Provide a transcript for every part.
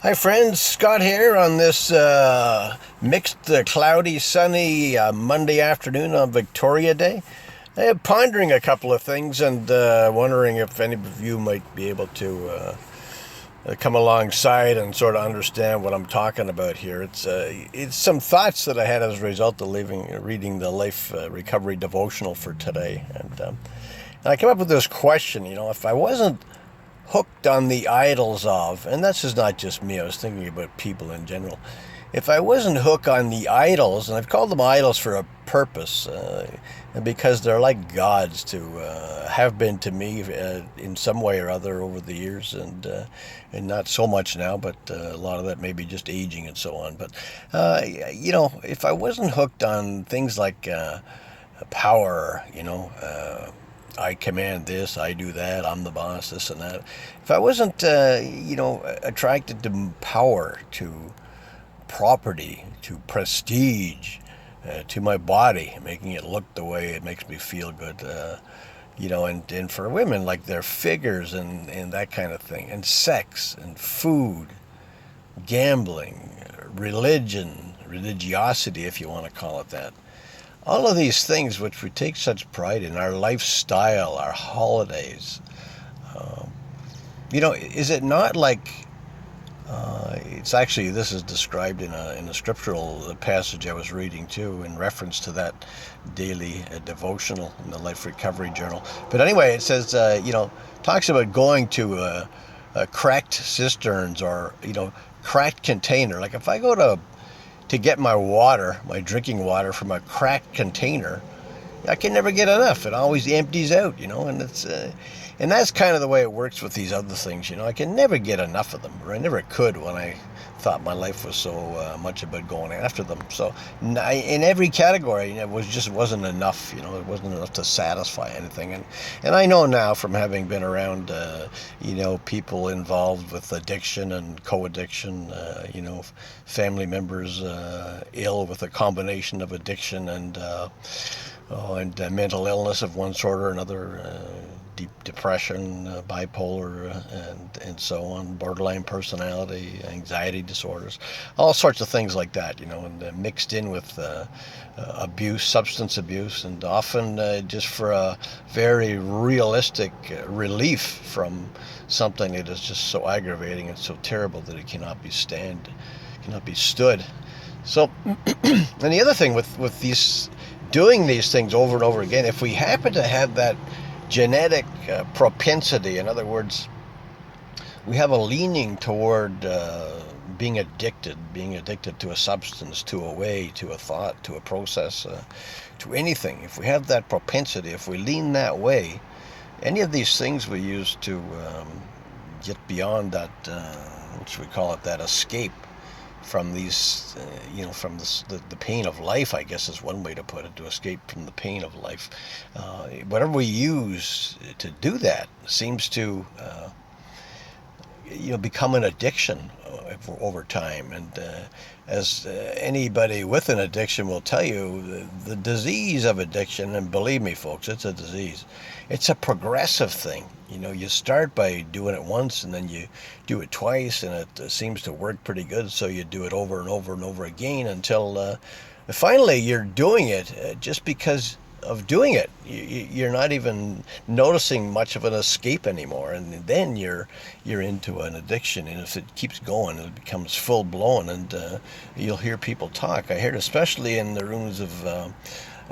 Hi, friends. Scott here on this mixed, cloudy, sunny Monday afternoon on Victoria Day. Pondering a couple of things and wondering if any of you might be able to come alongside and sort of understand what I'm talking about here. It's some thoughts that I had as a result of reading the Life Recovery devotional for today, and I came up with this question. If I wasn't hooked on the idols of, and this is not just me, I was thinking about people in general. If I wasn't hooked on the idols, and I've called them idols for a purpose, because they're like gods have been to me in some way or other over the years, and not so much now, but a lot of that may be just aging and so on. But if I wasn't hooked on things like power, I command this, I do that, I'm the boss, this and that. If I wasn't, attracted to power, to property, to prestige, to my body, making it look the way it makes me feel good, and for women, like their figures and that kind of thing, and sex, and food, gambling, religiosity, if you want to call it that. All of these things which we take such pride in, our lifestyle, our holidays, is it not like, it's actually, this is described in a scriptural passage I was reading too, in reference to that daily devotional in the Life Recovery Journal. But anyway, it says, talks about going to cracked cisterns or, cracked container. Like if I go to get my water, my drinking water from a cracked container, I can never get enough. It always empties out, and that's kind of the way it works with these other things, I can never get enough of them, or I never could when I thought my life was so much about going after them. So in every category, it wasn't enough, it wasn't enough to satisfy anything. And I know now from having been around, people involved with addiction and co-addiction, family members ill with a combination of addiction and mental illness of one sort or another, deep depression, bipolar, and so on, borderline personality, anxiety disorders, all sorts of things like that, and mixed in with abuse, substance abuse, and often just for a very realistic relief from something that is just so aggravating and so terrible that it cannot be stood. So, and the other thing with these doing these things over and over again, if we happen to have that genetic propensity, in other words, we have a leaning toward being addicted to a substance, to a way, to a thought, to a process, to anything. If we have that propensity, if we lean that way, any of these things we use to get beyond that, what should we call it, that escape from these, from the pain of life, I guess is one way to put it, to escape from the pain of life. Whatever we use to do that seems to, become an addiction over time. And as anybody with an addiction will tell you, the disease of addiction, and believe me, folks, it's a disease. It's a progressive thing. You start by doing it once, and then you do it twice, and it seems to work pretty good. So you do it over and over and over again until finally you're doing it just because of doing it. You're not even noticing much of an escape anymore, and then you're into an addiction. And if it keeps going, it becomes full blown, and you'll hear people talk. I heard, especially in the rooms of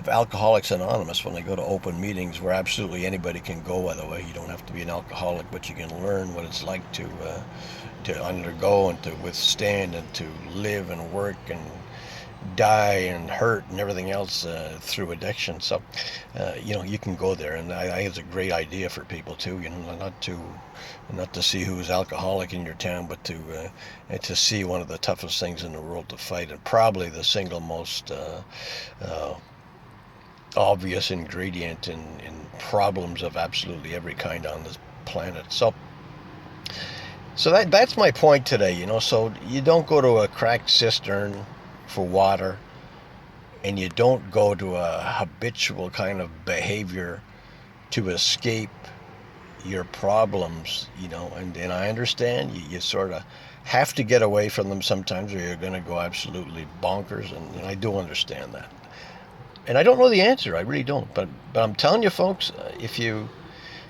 Alcoholics Anonymous, when they go to open meetings where absolutely anybody can go, by the way. You don't have to be an alcoholic, but you can learn what it's like to undergo and to withstand and to live and work and die and hurt and everything else through addiction. So, you can go there, and I think it's a great idea for people too. Not to see who's alcoholic in your town, but to see one of the toughest things in the world to fight, and probably the single most obvious ingredient in problems of absolutely every kind on this planet. So that's my point today. So you don't go to a cracked cistern for water, and you don't go to a habitual kind of behavior to escape your problems, and I understand you sort of have to get away from them sometimes or you're going to go absolutely bonkers, and I do understand that. And I don't know the answer, I really don't, but I'm telling you folks, if you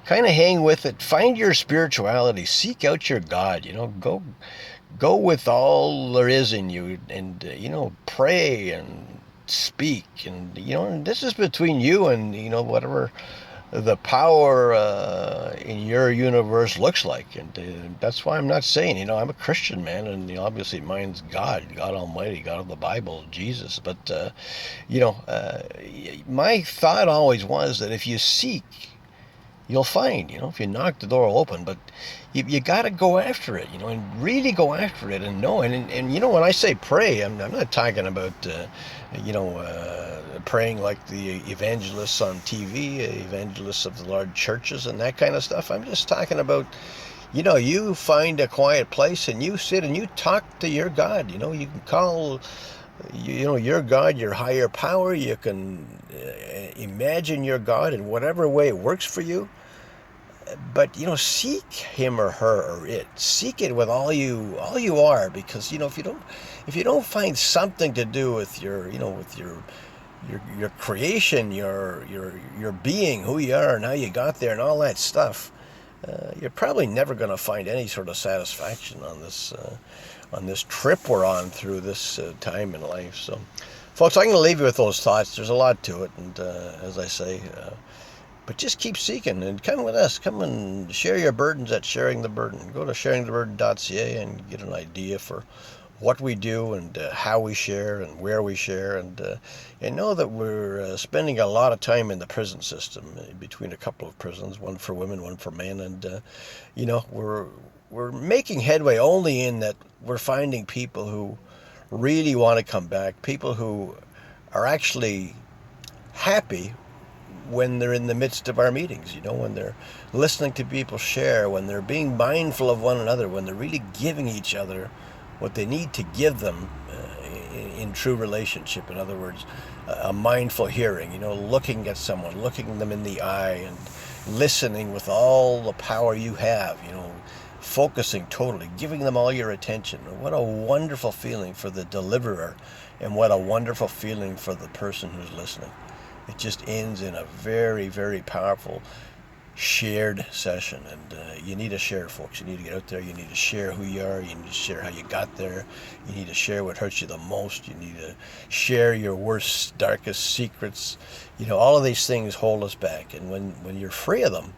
kind of hang with it, find your spirituality, seek out your God, go with all there is in you, and pray and speak, and this is between you and whatever the power in your universe looks like. And that's why I'm not saying, I'm a Christian man, and obviously mine's God Almighty, God of the Bible, Jesus. But my thought always was that if you seek, you'll find. If you knock, the door will open. But you got to go after it, and really go after it, and know. And when I say pray, I'm not talking about praying like the evangelists on TV, evangelists of the large churches and that kind of stuff. I'm just talking about, you find a quiet place and you sit and you talk to your God. You can call, your God, your higher power. You can imagine your God in whatever way it works for you. But seek him or her or it. Seek it with all you are, because if you don't find something to do with your creation, your being, who you are and how you got there and all that stuff, you're probably never going to find any sort of satisfaction on this trip we're on through this time in life. So, folks, I'm going to leave you with those thoughts. There's a lot to it, and as I say, but just keep seeking and come with us. Come and share your burdens at Sharing the Burden. Go to sharingtheburden.ca and get an idea for what we do and how we share and where we share, and know that we're spending a lot of time in the prison system, between a couple of prisons, one for women, one for men, and we're making headway only in that we're finding people who really want to come back, people who are actually happy when they're in the midst of our meetings, when they're listening to people share, when they're being mindful of one another, when they're really giving each other what they need to give them in true relationship. In other words, a mindful hearing, looking at someone, looking them in the eye and listening with all the power you have, focusing totally, giving them all your attention. What a wonderful feeling for the deliverer, and what a wonderful feeling for the person who's listening. It just ends in a very, very powerful shared session, and you need to share, folks. You need to get out there. You need to share who you are. You need to share how you got there. You need to share what hurts you the most. You need to share your worst, darkest secrets. All of these things hold us back, and when you're free of them,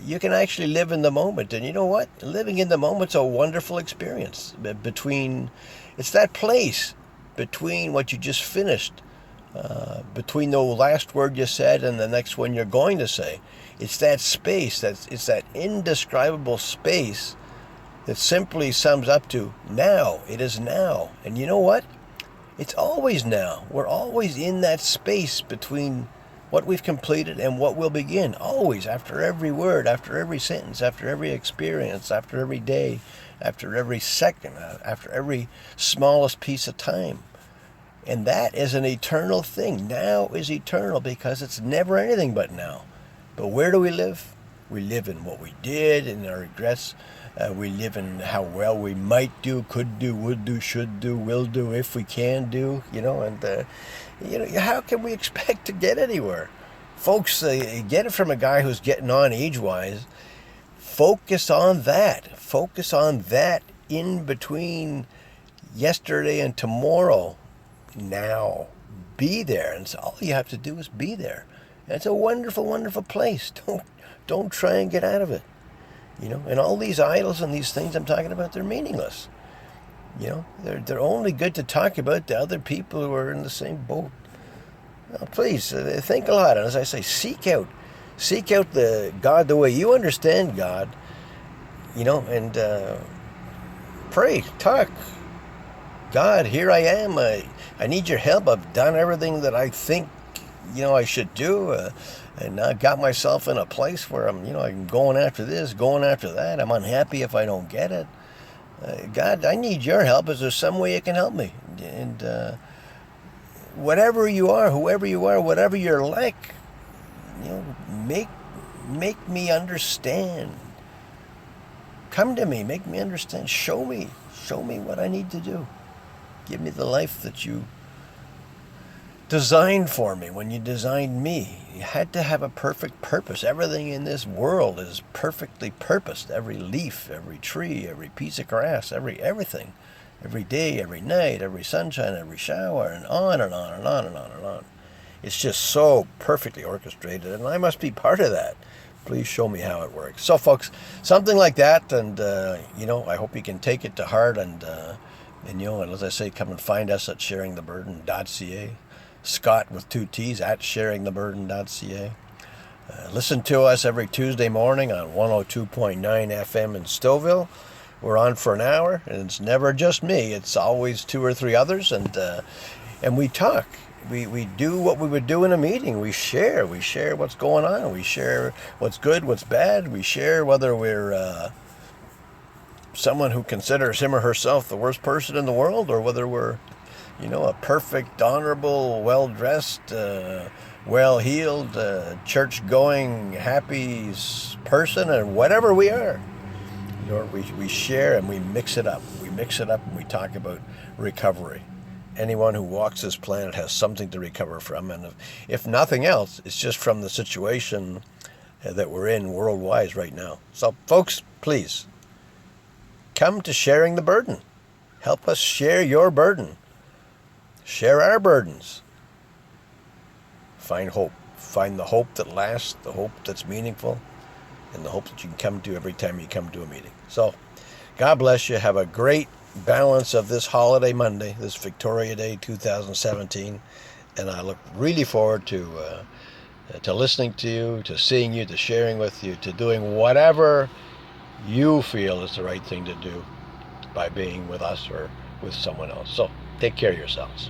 you can actually live in the moment. And you know what? Living in the moment's a wonderful experience. It's that place between what you just finished, between the last word you said and the next one you're going to say. It's that space, it's that indescribable space that simply sums up to now. It is now. And you know what? It's always now. We're always in that space between what we've completed and what will begin. Always, after every word, after every sentence, after every experience, after every day, after every second, after every smallest piece of time. And that is an eternal thing. Now is eternal because it's never anything but now. But where do we live? We live in what we did, in our regrets. We live in how well we might do, could do, would do, should do, will do, if we can do, and how can we expect to get anywhere? Folks, get it from a guy who's getting on age-wise. Focus on that. Focus on that in between yesterday and tomorrow. Now, be there, and so all you have to do is be there. And it's a wonderful, wonderful place. Don't try and get out of it. And all these idols and these things I'm talking about, they're meaningless. They're only good to talk about to other people who are in the same boat. Now, please think a lot, and as I say, seek out the God the way you understand God. And pray, talk. God, here I am. I need your help. I've done everything that I think, I should do. And I got myself in a place where I'm going after this, going after that. I'm unhappy if I don't get it. God, I need your help. Is there some way you can help me? And whatever you are, whoever you are, whatever you're like, make me understand. Come to me, make me understand. Show me what I need to do. Give me the life that you designed for me when you designed me. You had to have a perfect purpose. Everything in this world is perfectly purposed. Every leaf, every tree, every piece of grass, everything. Every day, every night, every sunshine, every shower, and on and on and on and on and on. It's just so perfectly orchestrated, and I must be part of that. Please show me how it works. So, folks, something like that, and, I hope you can take it to heart, and as I say, come and find us at sharingtheburden.ca. Scott with 2 T's at sharingtheburden.ca. Listen to us every Tuesday morning on 102.9 FM in Stouffville. We're on for an hour, and it's never just me. It's always 2 or 3 others, and we talk. We do what we would do in a meeting. We share what's going on. We share what's good, what's bad. We share whether we're someone who considers him or herself the worst person in the world, or whether we're a perfect, honorable, well-dressed, well-heeled, church-going, happy person, and whatever we are. We share and we mix it up. We mix it up and we talk about recovery. Anyone who walks this planet has something to recover from, and if nothing else, it's just from the situation that we're in worldwide right now. So, folks, please, come to Sharing the Burden. Help us share your burden. Share our burdens. Find hope. Find the hope that lasts, the hope that's meaningful, and the hope that you can come to every time you come to a meeting. So, God bless you. Have a great balance of this holiday Monday, this Victoria Day 2017, and I look really forward to listening to you, to seeing you, to sharing with you, to doing whatever you feel is the right thing to do by being with us or with someone else. So, take care of yourselves.